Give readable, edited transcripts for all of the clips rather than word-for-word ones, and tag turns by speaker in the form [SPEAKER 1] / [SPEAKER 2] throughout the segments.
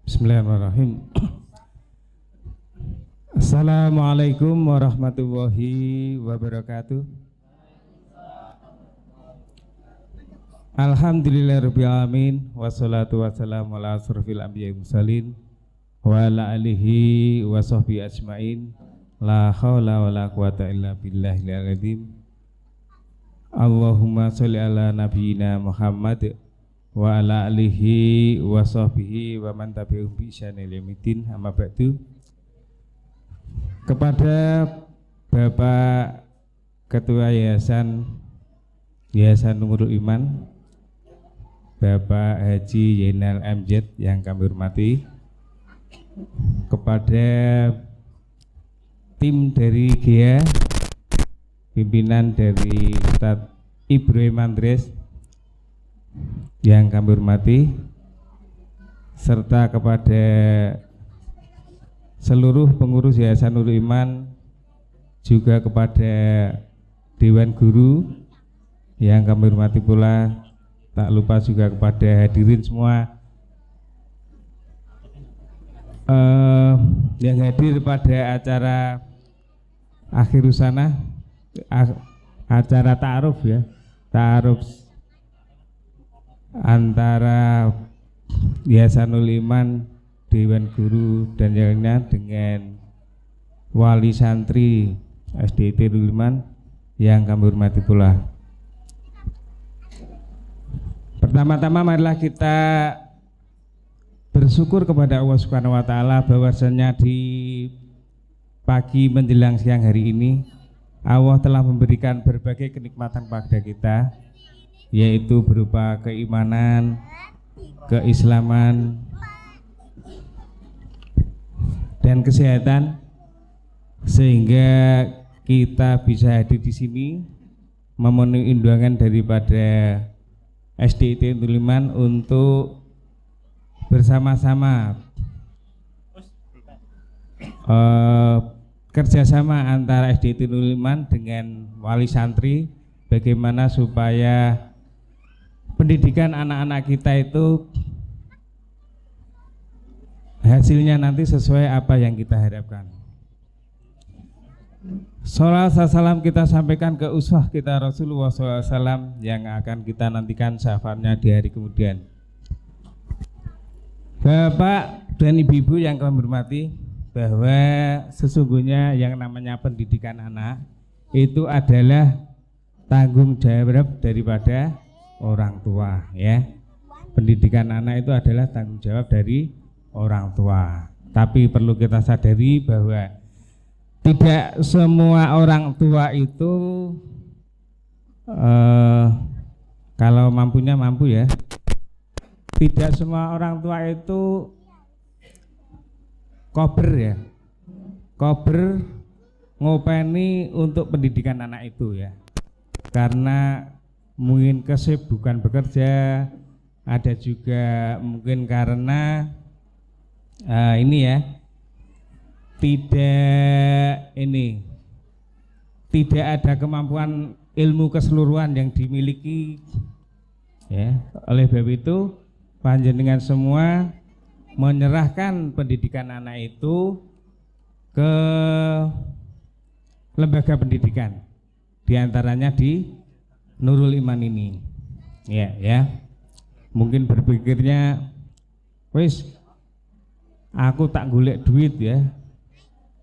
[SPEAKER 1] Bismillahirrahmanirrahim. Assalamualaikum warahmatullahi wabarakatuh. Alhamdulillahirabbil alamin wassalatu wassalamu ala asrofil anbiya'i mursalin wa ala alihi wa sahbihi ajmain. La haula wala quwata illa billahil azim. Allahumma sholli ala nabiyyina Muhammad wa ala alihi wa sahbihi wa man tabi'ahum bi ihsan ila yaumil amma ba'du. Kepada Bapak Ketua Yayasan Nurul Iman, Bapak Haji Yenal MZ yang kami hormati, kepada tim dari GEA, pimpinan dari Ustadz Ibrahim Andres yang kami hormati, serta kepada seluruh pengurus Yayasan Nurul Iman, juga kepada Dewan Guru yang kami hormati pula, tak lupa juga kepada hadirin semua yang hadir pada acara akhir sana, acara ta'aruf ya, ta'aruf antara Yayasan Nurul Iman, Dewan Guru dan yang lainnya dengan wali santri SDIT Nurul Iman yang kami hormati pula. Pertama-tama marilah kita bersyukur kepada Allah Subhanahu wa taala bahwasanya di pagi menjelang siang hari ini Allah telah memberikan berbagai kenikmatan kepada kita, yaitu berupa keimanan, keislaman, dan kesehatan, sehingga kita bisa hadir di sini memenuhi undangan daripada SDIT Nurul Iman untuk bersama-sama kerjasama antara SDIT Nurul Iman dengan wali santri, bagaimana supaya pendidikan anak-anak kita itu hasilnya nanti sesuai apa yang kita harapkan. Sholawat salam kita sampaikan ke uswah kita Rasulullah SAW yang akan kita nantikan syafaatnya di hari kemudian. Bapak dan ibu-ibu yang kami hormati, bahwa sesungguhnya yang namanya pendidikan anak itu adalah tanggung jawab daripada orang tua ya. Pendidikan anak itu adalah tanggung jawab dari orang tua. Tapi perlu kita sadari bahwa tidak semua orang tua itu kalau mampunya mampu ya. Tidak semua orang tua itu kober ya. Kober ngopeni untuk pendidikan anak itu ya. Karena mungkin kesibukan bekerja, ada juga mungkin karena ini ya, tidak ada kemampuan ilmu keseluruhan yang dimiliki ya. Oleh sebab itu panjenengan semua menyerahkan pendidikan anak itu ke lembaga pendidikan, diantaranya di Nurul Iman ini ya. Mungkin berpikirnya wis aku tak golek duit ya,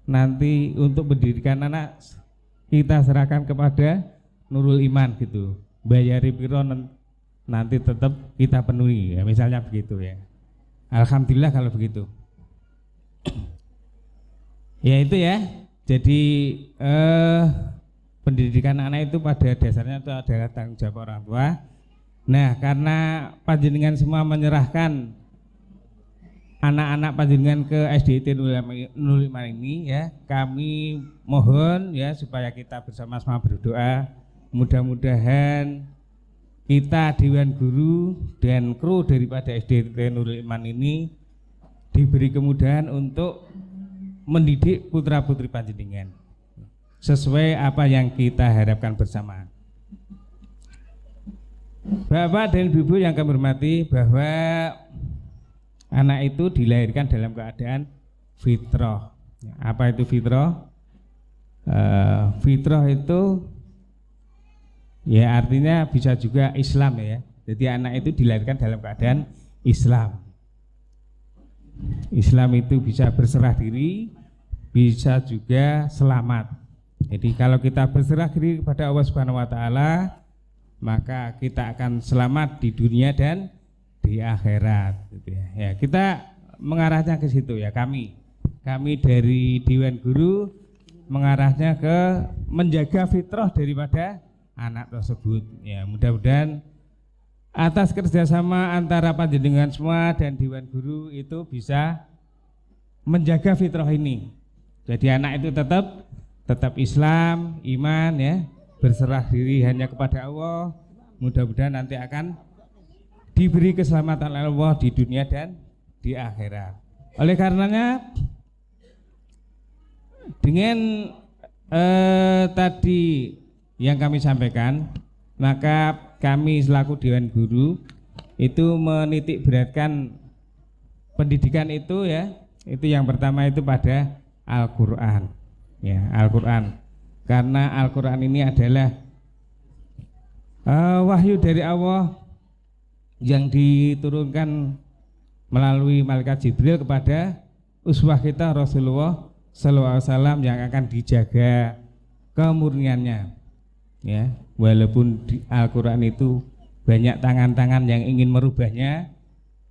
[SPEAKER 1] nanti untuk pendidikan anak kita serahkan kepada Nurul Iman gitu, bayari piro nanti tetap kita penuhi ya, misalnya begitu ya. Alhamdulillah kalau begitu. Ya itu ya. Jadi pendidikan anak itu pada dasarnya itu adalah tanggung jawab orang tua. Nah, karena panjenengan semua menyerahkan anak-anak panjenengan ke SDIT Nurul Iman ini ya, kami mohon ya supaya kita bersama-sama berdoa, mudah-mudahan kita Dewan Guru dan kru daripada SDIT Nurul Iman ini diberi kemudahan untuk mendidik putra-putri panjenengan sesuai apa yang kita harapkan bersama. Bapak dan Ibu yang kami hormati, bahwa anak itu dilahirkan dalam keadaan fitrah. Apa itu fitrah? Fitrah itu ya artinya bisa juga Islam ya. Jadi anak itu dilahirkan dalam keadaan Islam. Islam itu bisa berserah diri, bisa juga selamat. Jadi kalau kita berserah diri kepada Allah Subhanahu wa taala, maka kita akan selamat di dunia dan di akhirat gitu ya. Ya, kita mengarahnya ke situ ya, kami dari Dewan Guru mengarahnya ke menjaga fitrah daripada anak tersebut ya. Mudah-mudahan atas kerjasama antara panjenengan semua dan Dewan Guru itu bisa menjaga fitrah ini. Jadi anak itu tetap Islam, iman ya, berserah diri hanya kepada Allah. Mudah-mudahan nanti akan diberi keselamatan Allah di dunia dan di akhirat. Oleh karenanya dengan tadi yang kami sampaikan, maka kami selaku Dewan Guru itu menitik beratkan pendidikan itu ya, itu yang pertama itu pada Al-Quran ya, Al-Quran, karena Al-Quran ini adalah wahyu dari Allah yang diturunkan melalui malaikat Jibril kepada uswah kita Rasulullah Sallallahu Alaihi Wasallam yang akan dijaga kemurniannya ya. Walaupun di Al-Quran itu banyak tangan-tangan yang ingin merubahnya,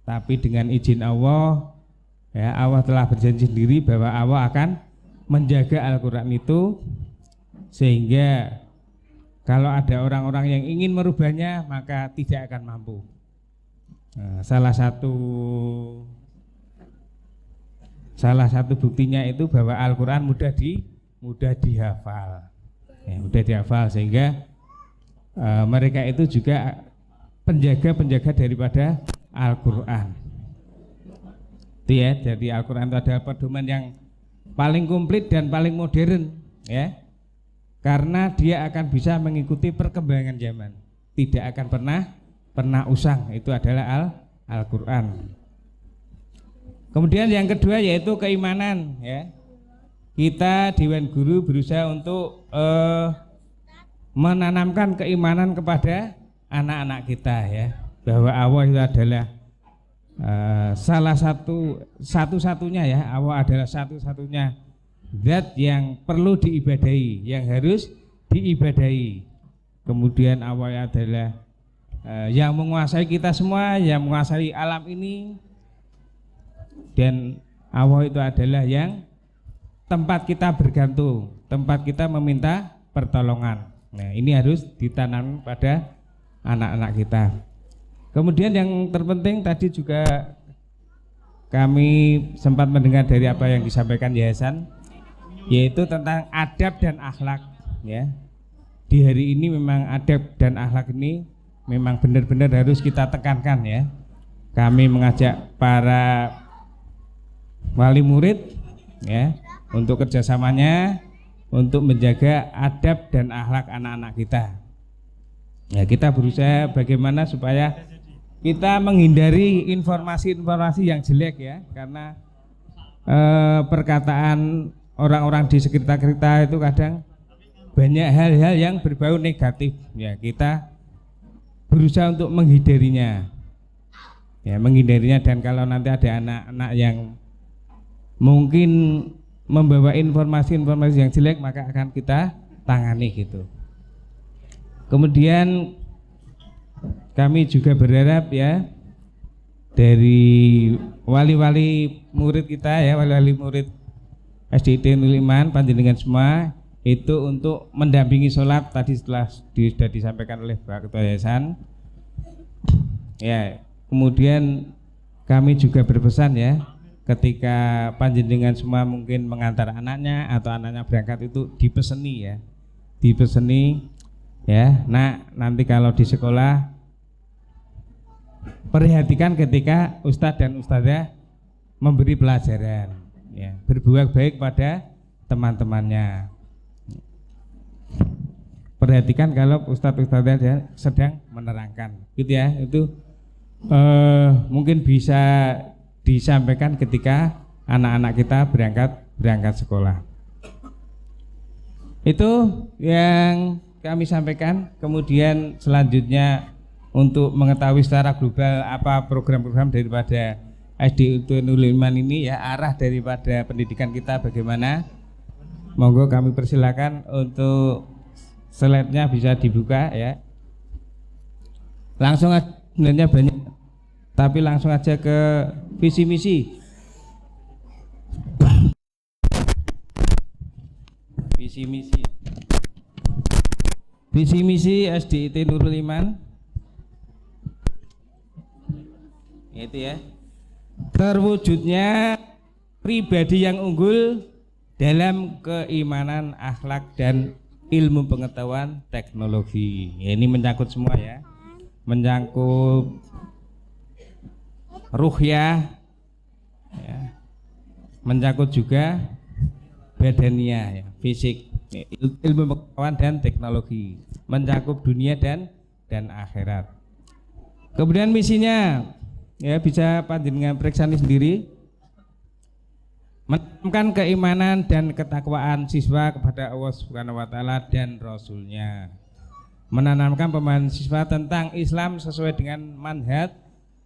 [SPEAKER 1] tapi dengan izin Allah ya, Allah telah berjanji sendiri bahwa Allah akan menjaga Al-Quran itu, sehingga kalau ada orang-orang yang ingin merubahnya maka tidak akan mampu. Nah, salah satu buktinya itu bahwa Al-Quran mudah dihafal ya, mudah dihafal, sehingga mereka itu juga penjaga daripada Al-Quran itu ya. Jadi Al-Quran itu adalah pedoman yang paling komplit dan paling modern ya, karena dia akan bisa mengikuti perkembangan zaman, tidak akan pernah usang. Itu adalah Al-Quran. Kemudian yang kedua yaitu keimanan ya. Kita Dewan Guru berusaha untuk menanamkan keimanan kepada anak-anak kita ya, bahwa Allah itu adalah salah satu-satunya ya, Allah adalah satu-satunya zat yang perlu diibadahi, yang harus diibadahi. Kemudian Allah adalah yang menguasai kita semua, yang menguasai alam ini, dan Allah itu adalah yang tempat kita bergantung, tempat kita meminta pertolongan. Nah, ini harus ditanam pada anak-anak kita. Kemudian yang terpenting tadi juga kami sempat mendengar dari apa yang disampaikan yayasan, yaitu tentang adab dan akhlak ya. Di hari ini memang adab dan akhlak ini memang benar-benar harus kita tekankan ya. Kami mengajak para wali murid ya untuk kerjasamanya untuk menjaga adab dan akhlak anak-anak kita. Ya, kita berusaha bagaimana supaya kita menghindari informasi-informasi yang jelek ya, karena perkataan orang-orang di sekitar kita itu kadang banyak hal-hal yang berbau negatif ya. Kita berusaha untuk menghindarinya ya, dan kalau nanti ada anak-anak yang mungkin membawa informasi-informasi yang jelek, maka akan kita tangani gitu. Kemudian kami juga berharap ya dari wali-wali murid kita ya, wali-wali murid SDIT Nurul Iman panjenengan semua itu untuk mendampingi sholat tadi setelah sudah disampaikan oleh Pak Ketua Yayasan ya. Kemudian kami juga berpesan ya, ketika panjenengan semua mungkin mengantar anaknya atau anaknya berangkat itu dipeseni ya. Nah, nanti kalau di sekolah perhatikan ketika ustadz dan ustadzah memberi pelajaran ya, berbuat baik pada teman-temannya. perhatikan kalau ustadz-ustadz sedang menerangkan, gitu ya. Itu mungkin bisa disampaikan ketika anak-anak kita berangkat sekolah. Itu yang kami sampaikan. Kemudian selanjutnya untuk mengetahui secara global apa program-program daripada SD Nurul Iman ini ya, arah daripada pendidikan kita bagaimana, monggo kami persilakan untuk slide-nya bisa dibuka ya. Langsung aja, sebenarnya banyak, tapi langsung aja ke visi misi. Visi misi SDIT Nurul Iman. Itu ya. Terwujudnya pribadi yang unggul dalam keimanan, akhlak dan ilmu pengetahuan teknologi. Ya, ini menyangkut semua ya. Menyangkut ruhiyah ya. Menyangkut juga badaniah ya, fisik, ilmu pengetahuan dan teknologi, mencakup dunia dan akhirat. Kemudian misinya ya, bisa panjenengan periksani sendiri. Menanamkan keimanan dan ketakwaan siswa kepada Allah Subhanahu wa taala dan Rasulnya. Menanamkan pemahaman siswa tentang Islam sesuai dengan manhaj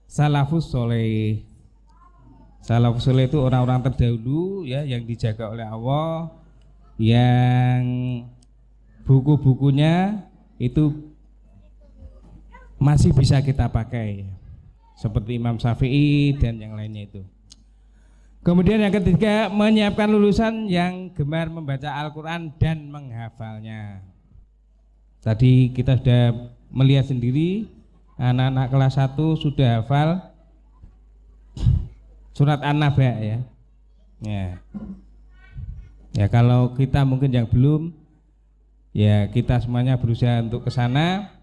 [SPEAKER 1] salafus soleh. Salafus soleh itu orang-orang terdahulu ya, yang dijaga oleh Allah, yang buku-bukunya itu masih bisa kita pakai, seperti Imam Syafi'i dan yang lainnya itu. Kemudian yang ketiga, menyiapkan lulusan yang gemar membaca Al-Quran dan menghafalnya. Tadi kita sudah melihat sendiri, anak-anak kelas 1 sudah hafal surat An-Naba ya. Ya kalau kita mungkin yang belum, ya kita semuanya berusaha untuk ke sana.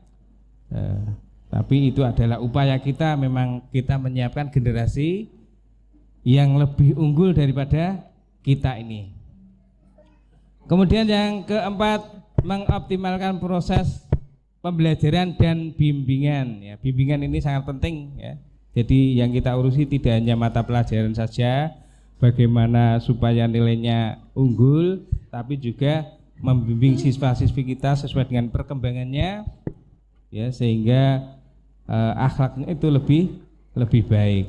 [SPEAKER 1] Tapi itu adalah upaya kita, memang kita menyiapkan generasi yang lebih unggul daripada kita ini. Kemudian yang keempat, mengoptimalkan proses pembelajaran dan bimbingan ya. Bimbingan ini sangat penting ya. Jadi yang kita urusi tidak hanya mata pelajaran saja, bagaimana supaya nilainya unggul, tapi juga membimbing siswa-siswi kita sesuai dengan perkembangannya ya, sehingga akhlaknya itu lebih baik.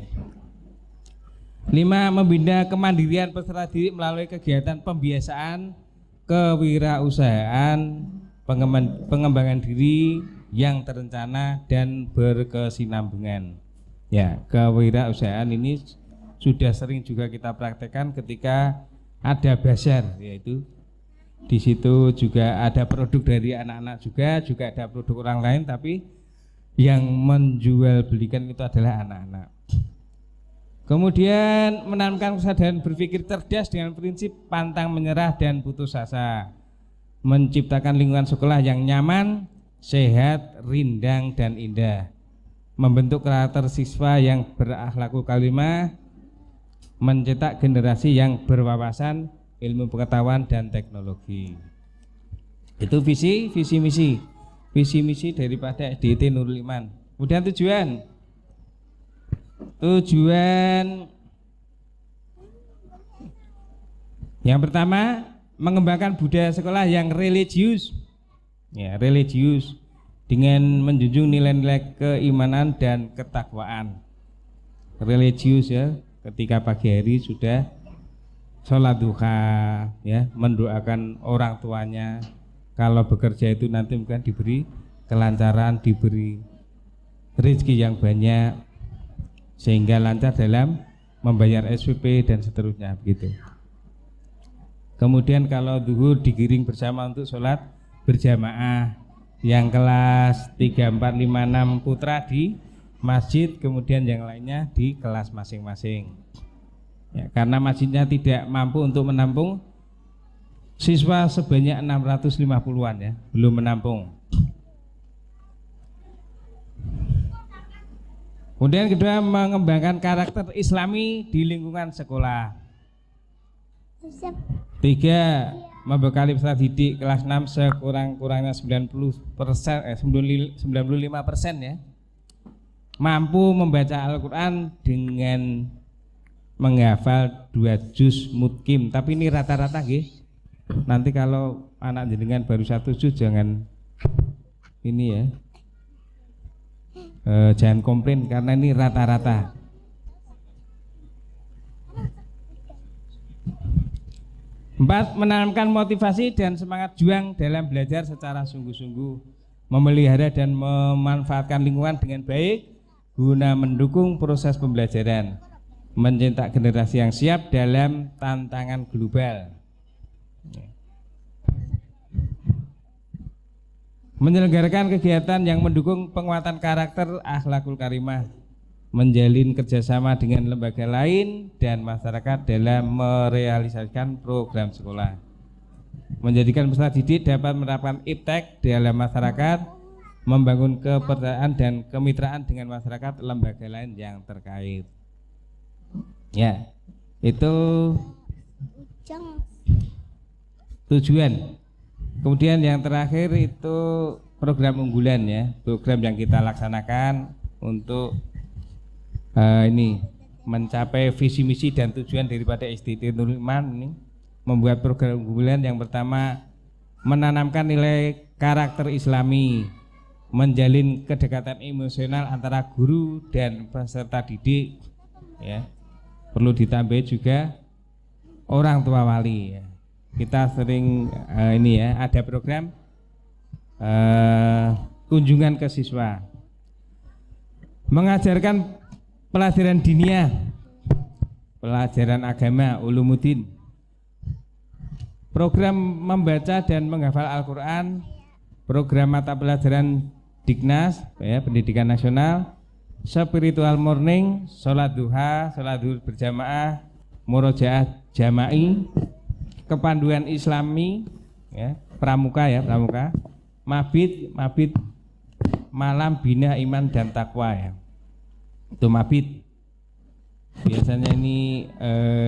[SPEAKER 1] 5. Membina kemandirian peserta didik melalui kegiatan pembiasaan, kewirausahaan, pengembangan diri yang terencana dan berkesinambungan. Ya, kewirausahaan ini sudah sering juga kita praktekkan ketika ada bazar, yaitu di situ juga ada produk dari anak-anak juga ada produk orang lain, tapi yang menjual belikan itu adalah anak-anak. Kemudian menanamkan kesadaran berpikir cerdas dengan prinsip pantang menyerah dan putus asa. Menciptakan lingkungan sekolah yang nyaman, sehat, rindang dan indah. Membentuk karakter siswa yang berakhlakul karimah, mencetak generasi yang berwawasan ilmu pengetahuan dan teknologi. Itu visi misi daripada SDIT Nurul Iman. Kemudian tujuan yang pertama, mengembangkan budaya sekolah yang religius ya, religius dengan menjunjung nilai-nilai keimanan dan ketakwaan. Religius ya, ketika pagi hari sudah sholat duha ya, mendoakan orang tuanya, kalau bekerja itu nanti bukan diberi kelancaran, diberi rezeki yang banyak sehingga lancar dalam membayar SPP dan seterusnya begitu. Kemudian kalau zuhur digiring bersama untuk sholat berjamaah, yang kelas 3, 4, 5, 6 putra di masjid, kemudian yang lainnya di kelas masing-masing ya, karena masjidnya tidak mampu untuk menampung siswa sebanyak 650-an ya, belum menampung. Kemudian kedua, mengembangkan karakter Islami di lingkungan sekolah. 3. membekali peserta didik kelas 6 sekurang-kurangnya 95% ya, mampu membaca Al-Quran dengan menghafal 2 juz mutkim. Tapi ini rata-rata nggih. Nanti kalau anak jenengan baru 1 juz jangan ini ya, jangan komplain karena ini rata-rata. Empat, menanamkan motivasi dan semangat juang dalam belajar secara sungguh-sungguh, memelihara dan memanfaatkan lingkungan dengan baik guna mendukung proses pembelajaran, mencetak generasi yang siap dalam tantangan global. Menyelenggarakan kegiatan yang mendukung penguatan karakter akhlakul karimah, menjalin kerjasama dengan lembaga lain dan masyarakat dalam merealisasikan program sekolah, menjadikan peserta didik dapat menerapkan iptek dalam masyarakat, membangun kepercayaan dan kemitraan dengan masyarakat lembaga lain yang terkait. Ya, itu tujuan. Kemudian yang terakhir itu program unggulan ya, program yang kita laksanakan untuk ini mencapai visi misi dan tujuan daripada SDT Nurul Iman ini, membuat program unggulan yang pertama menanamkan nilai karakter Islami, menjalin kedekatan emosional antara guru dan peserta didik ya. Perlu ditambah juga orang tua wali ya. Kita sering ini ya, ada program kunjungan ke siswa, mengajarkan pelajaran diniyah, pelajaran agama, ulumuddin, program membaca dan menghafal Al-Quran, program mata pelajaran Dignas ya, pendidikan nasional, spiritual morning, sholat duha, sholat zuhur berjamaah, murojaah jama'i, kepanduan Islami ya, pramuka ya, pramuka, mabit malam bina iman dan takwa ya. Itu mabit. Biasanya ini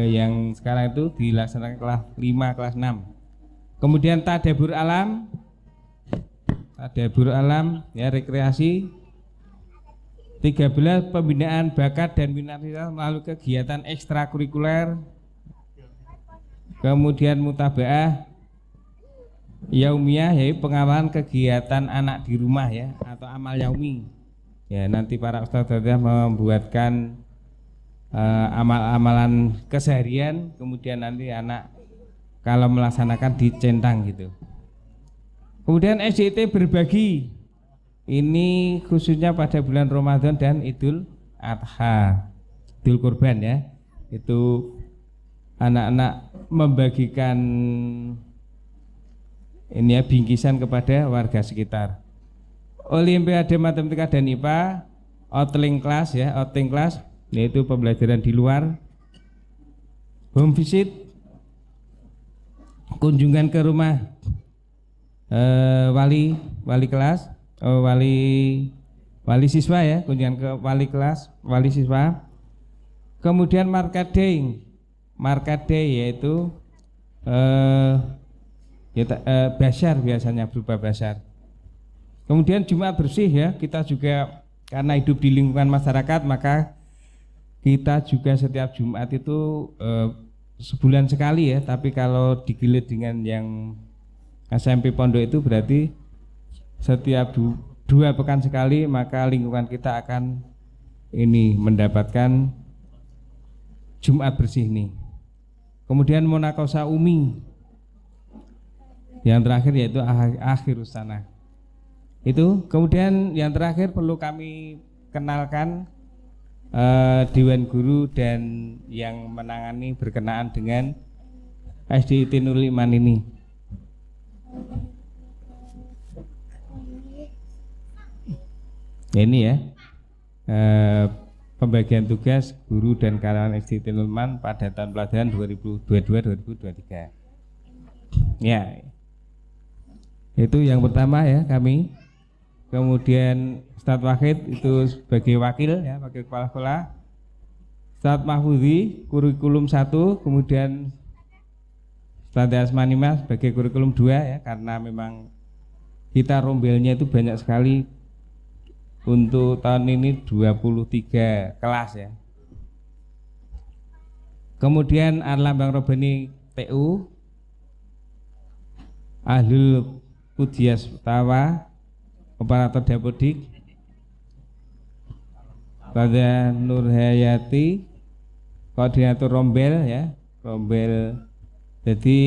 [SPEAKER 1] yang sekarang itu dilaksanakan kelas 5, kelas 6. Kemudian tadabbur alam ya, rekreasi. 13, pembinaan bakat dan minoritas melalui kegiatan ekstrakurikuler. Kemudian mutabaah yaumiyah, yaitu pengawalan kegiatan anak di rumah ya, atau amal yaumi. Ya, nanti para ustadz sudah membuatkan amal-amalan keseharian, kemudian nanti anak kalau melaksanakan dicentang gitu. Kemudian SDT berbagi, ini khususnya pada bulan Ramadan dan Idul Adha, Idul Kurban ya. Itu anak-anak membagikan ini ya, bingkisan kepada warga sekitar. Olimpiade Matematika dan IPA, outing class ya, outing class yaitu pembelajaran di luar. Home visit, kunjungan ke rumah wali kelas, wali siswa ya, kunjungan ke wali kelas, wali siswa. Kemudian market day yaitu basyar, biasanya berupa basyar. Kemudian Jumat bersih ya, kita juga karena hidup di lingkungan masyarakat, maka kita juga setiap Jumat itu sebulan sekali ya, tapi kalau digilir dengan yang SMP Pondok itu berarti setiap 2 pekan sekali, maka lingkungan kita akan ini mendapatkan Jumat bersih nih. Kemudian Monakosa Umi, yang terakhir yaitu akhirus sanah. Itu. Kemudian yang terakhir perlu kami kenalkan Dewan Guru dan yang menangani berkenaan dengan SDIT Nurul Iman ini. Ini ya, pembagian tugas guru dan karyawan SDIT Nurul Iman pada tahun pelajaran 2022-2023. Ya, itu yang pertama ya kami. Kemudian Ustadz Wahid itu sebagai wakil ya, wakil kepala sekolah. Ustadz Mahfudzi kurikulum 1, kemudian Ustadzah Asmanima sebagai kurikulum 2 ya, karena memang kita rombelnya itu banyak sekali. Untuk tahun ini 23 kelas ya. Kemudian Arlambang Robani TU, Ahlul Pudias Tawa, Operator Dapodik, Ustadzah Nurhayati, Koordinator Rombel ya, Rombel. Jadi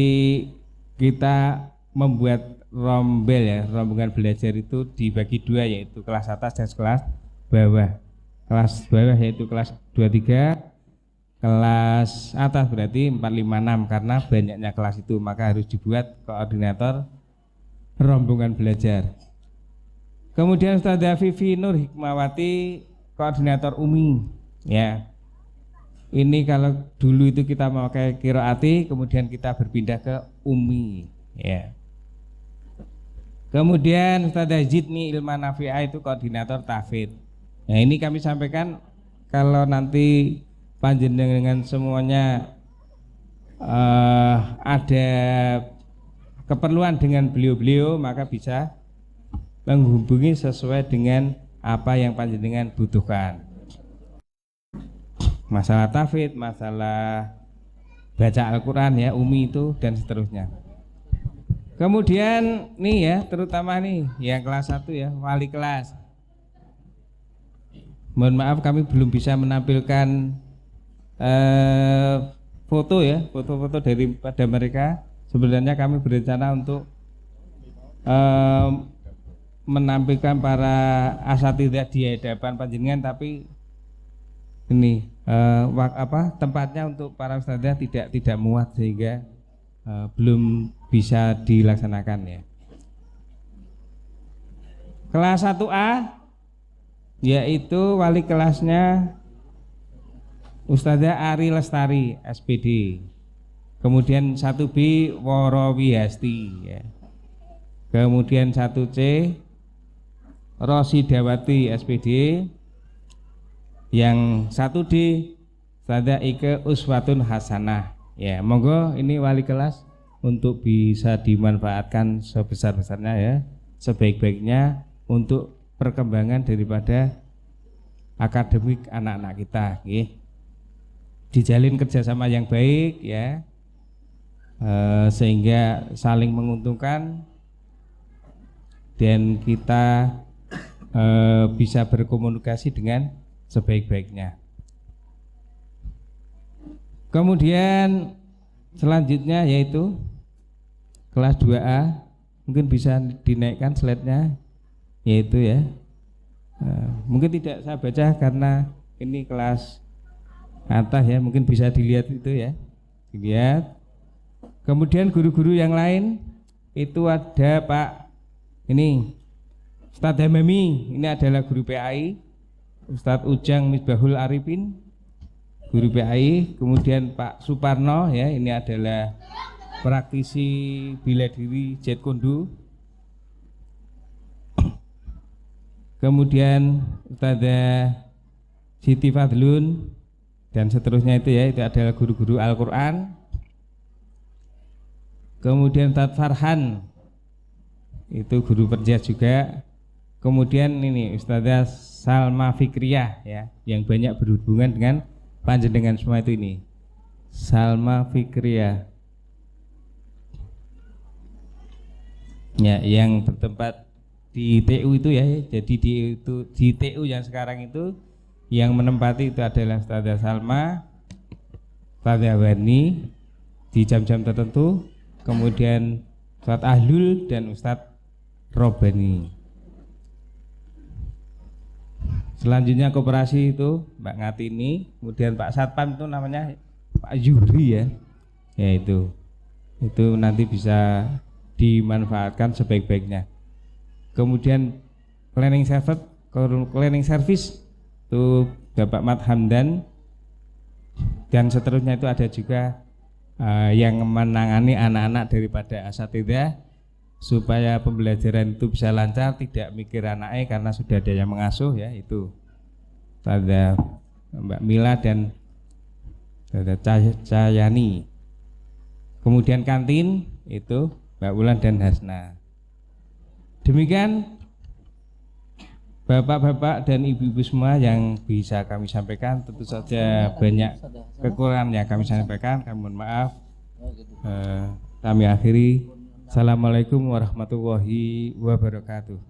[SPEAKER 1] kita membuat rombel ya, rombongan belajar itu dibagi 2, yaitu kelas atas dan kelas bawah. Kelas bawah yaitu kelas 23, kelas atas berarti 4, 5, 6, karena banyaknya kelas itu maka harus dibuat koordinator rombongan belajar. Kemudian Ustadzah Vivi Nur Hikmawati, koordinator UMI ya. Ini kalau dulu itu kita memakai qiraati, kemudian kita berpindah ke UMI ya. Kemudian Ustadzah Jidni Ilman Nafi'ah itu koordinator tahfidz. Nah ini kami sampaikan kalau nanti panjenengan semuanya ada keperluan dengan beliau-beliau, maka bisa menghubungi sesuai dengan apa yang panjenengan butuhkan. Masalah tahfidz, masalah baca Al-Quran ya, UMI itu dan seterusnya. Kemudian nih ya, terutama nih yang kelas 1 ya, wali kelas. Mohon maaf kami belum bisa menampilkan foto ya, foto-foto daripada mereka. Sebenarnya kami berencana untuk menampilkan para asatidzah di hadapan panjenengan, tapi ini tempatnya untuk para ustadzah tidak muat sehingga belum bisa dilaksanakan ya. Kelas 1A yaitu wali kelasnya Ustadzah Ari Lestari SPD. Kemudian 1B Worowiasti ya. Kemudian 1C Rosidawati SPD. Yang 1D Ustadzah Ike Uswatun Hasanah ya. Monggo ini wali kelas untuk bisa dimanfaatkan sebesar-besarnya ya, sebaik-baiknya untuk perkembangan daripada akademik anak-anak kita ya. Dijalin kerjasama yang baik ya, sehingga saling menguntungkan dan kita bisa berkomunikasi dengan sebaik-baiknya. Kemudian selanjutnya yaitu kelas 2A, mungkin bisa dinaikkan slide-nya, yaitu ya mungkin tidak saya baca karena ini kelas atas ya, mungkin bisa dilihat itu ya, dilihat. Kemudian guru-guru yang lain itu ada Pak ini Ustadz Hamami, ini adalah guru PAI. Ustadz Ujang Misbahul Arifin, guru PAI. Kemudian Pak Suparno ya, ini adalah praktisi bela diri Jet Kundu. Kemudian Ustadzah Siti Fadlun dan seterusnya itu ya, itu adalah guru-guru Al-Quran. Kemudian Ustadz Farhan itu guru perjas juga. Kemudian ini Ustadzah Salma Fikriyah ya, yang banyak berhubungan dengan panjenengan semua itu ini. Salma Fikriyah ya, yang bertempat di TU itu ya. Jadi di TU yang sekarang itu yang menempati itu adalah Ustadzah Salma, Ustadzah Wani di jam-jam tertentu, kemudian Ustadz Ahlul dan Ustadz Robani. Selanjutnya koperasi itu Mbak Ngatini, kemudian Pak Satpam itu namanya Pak Yuri ya. Ya itu nanti bisa dimanfaatkan sebaik-baiknya. Kemudian cleaning service itu Bapak Mat Hamdan dan seterusnya itu ada juga yang menangani anak-anak daripada asatidzah supaya pembelajaran itu bisa lancar, tidak mikir anaknya karena sudah ada yang mengasuh ya, itu ada Mbak Mila dan ada Cayani. Kemudian kantin itu Mbak Wulan dan Hasna. Demikian Bapak-bapak dan ibu-ibu semua yang bisa kami sampaikan. Tentu saja banyak kekurangan yang kami sampaikan, kami mohon maaf. Kami akhiri. Assalamualaikum warahmatullahi wabarakatuh.